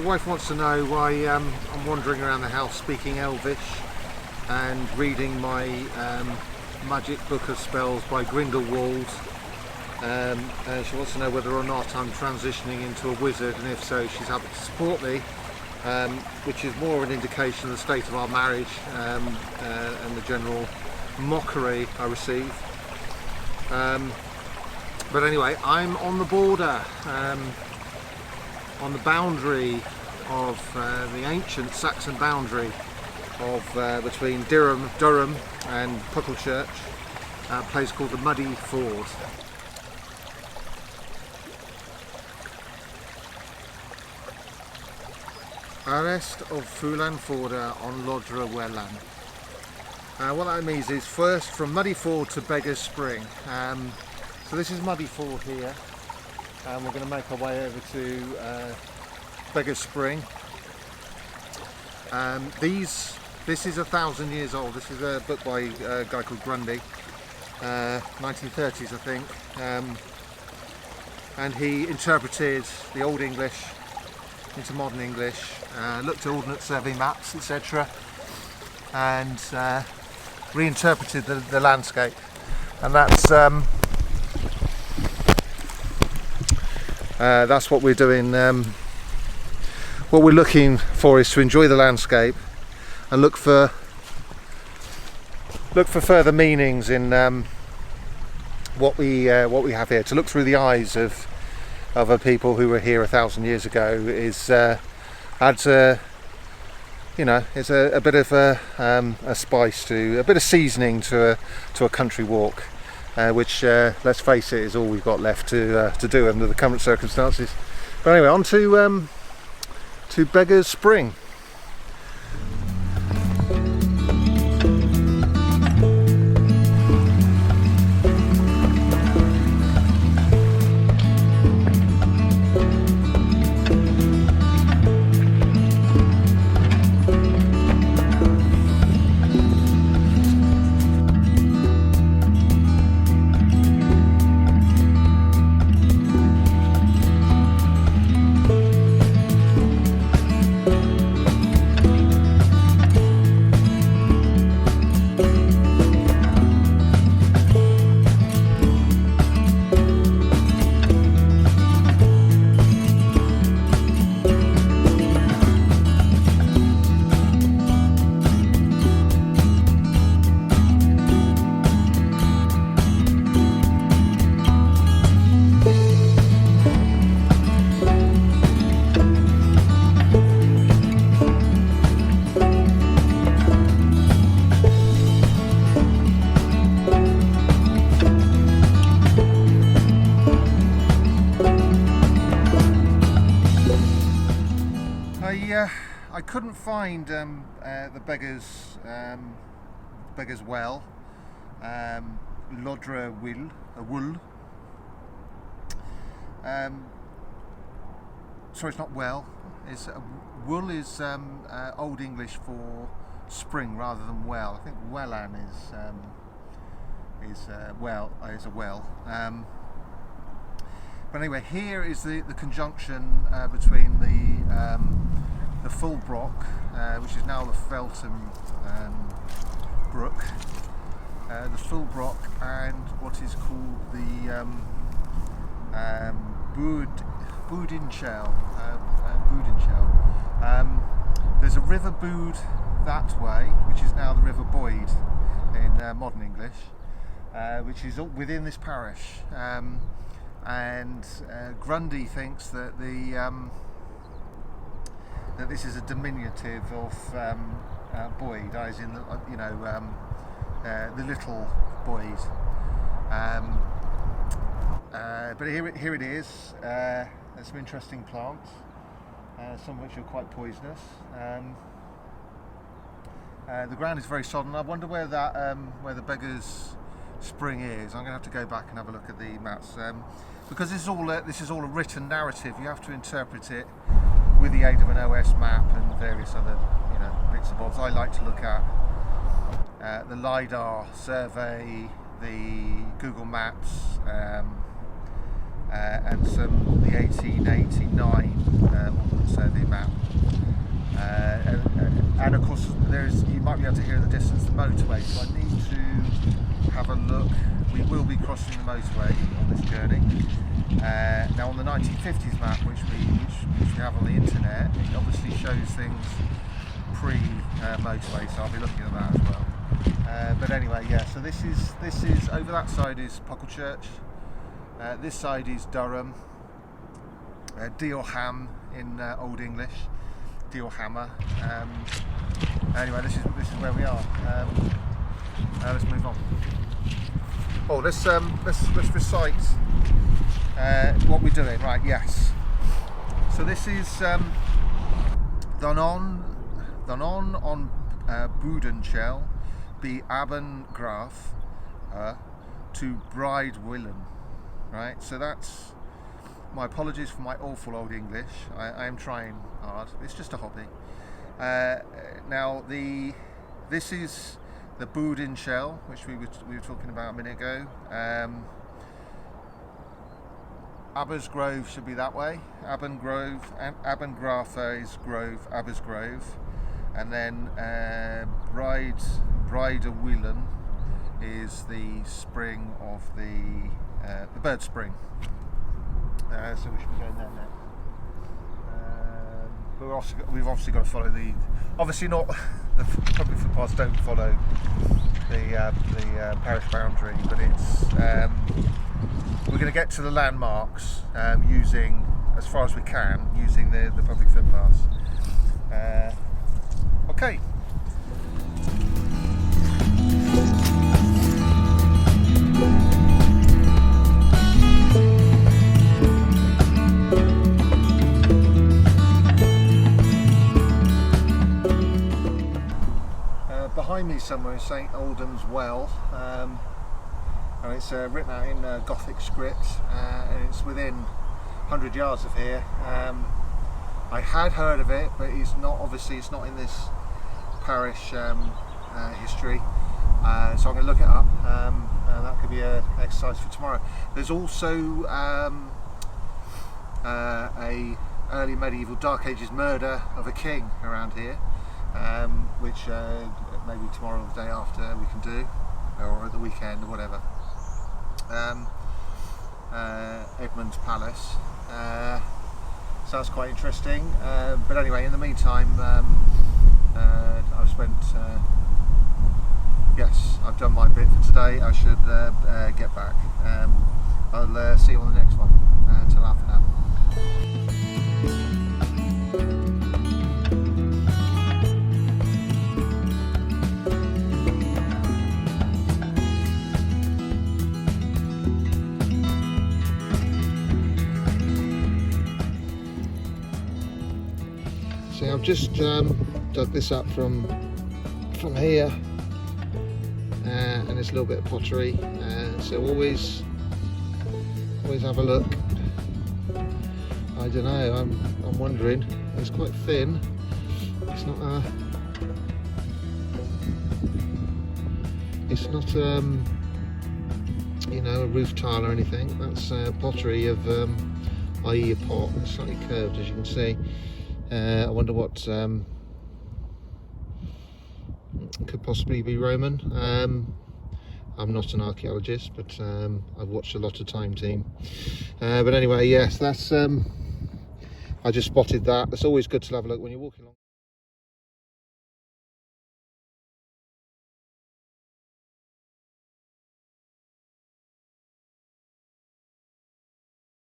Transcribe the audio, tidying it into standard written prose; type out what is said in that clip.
wife wants to know why I'm wandering around the house speaking Elvish and reading my magic book of spells by Grindelwald. She wants to know whether or not I'm transitioning into a wizard, and if so, she's happy to support me, which is more an indication of the state of our marriage and the general mockery I receive. But anyway, I'm on the border, on the boundary of the ancient Saxon boundary of between Dyrham and Pucklechurch, a place called the Muddy Ford. Arrest of Fulan Forda on Lodra Wellan. What that means is first from Muddy Ford to Beggar's Spring. So this is Muddy Ford here, and we're going to make our way over to Beggar's Spring. This is 1,000 years old. This is a book by a guy called Grundy, 1930s I think, and he interpreted the Old English into modern English, looked at Ordnance Survey maps, etc., and reinterpreted the landscape. And that's what we're doing. What we're looking for is to enjoy the landscape and look for further meanings in what we have here. To look through the eyes of other people who were here 1,000 years ago is adds a it's a bit of a spice to a bit of seasoning to a country walk, which let's face it is all we've got left to do under the current circumstances. But anyway, on to Beggar's Spring. I couldn't find the Beggar's Well, Lodra Wool. Sorry, it's not well. It's wool is Old English for spring rather than well. I think Wellan is a well. But anyway, here is the conjunction between the Full Brook, which is now the Felton Brook, the Full Brook, and what is called the Boudinchel. There's a River Boud that way, which is now the River Boyd in modern English, which is within this parish. And Grundy thinks that that this is a diminutive of Boyd, as in the little Boyd. But here it is. There's some interesting plants, some of which are quite poisonous. The ground is very sodden. I wonder where the Beggar's Spring is. I'm going to have to go back and have a look at the maps, because this is all a written narrative. You have to interpret it with the aid of an OS map and various other bits and bobs. I like to look at the LiDAR survey, the Google Maps, and some the 1889 Ordnance Survey map. And of course, you might be able to hear in the distance the motorway, so I need to have a look. We will be crossing the motorway on this journey. Now on the 1950s map, which we have on the internet, it obviously shows things pre-motorway, so I'll be looking at that as well. But anyway, yeah. So this is over that side is Church. This side is Dyrham. Dyrham in Old English. Dyrhammer. Anyway, this is where we are. Let's move on. Oh, let's recite what we're doing. Right, yes. So this is dan on Boedenshell be Abengraaf to Bride Willen. Right, so that's. My apologies for my awful old English. I am trying hard. It's just a hobby. Now this is the Boedenshell, which we were talking about a minute ago. Abersgrove should be that way. Abengraaf is Grove, Abersgrove, and then Bride Willen is the spring of the bird spring. So we should be going there now. But we've obviously got to follow the. Obviously not. The public footpaths don't follow the parish boundary, but it's. We're going to get to the landmarks using, as far as we can, using the public footpaths. Okay. Behind me somewhere is St Aldham's Well, and it's written out in Gothic script, and it's within 100 yards of here. I had heard of it, but it's not in this parish history, so I'm going to look it up. That could be an exercise for tomorrow. There's also a early medieval Dark Ages murder of a king around here, which maybe tomorrow or the day after we can do, or at the weekend or whatever. Edmund's Palace. Sounds quite interesting. But anyway, in the meantime, I've spent. Yes, I've done my bit for today. I should get back. I'll see you on the next one. Till after now. See, I've just dug this up from here, and it's a little bit of pottery. So always have a look. I don't know. I'm wondering. It's quite thin. It's not a. It's not a roof tile or anything. That's pottery of i.e. a pot. It's slightly curved, as you can see. I wonder what could possibly be Roman. I'm not an archaeologist, but I've watched a lot of Time Team. But anyway, yes, that's. I just spotted that. It's always good to have a look when you're walking along.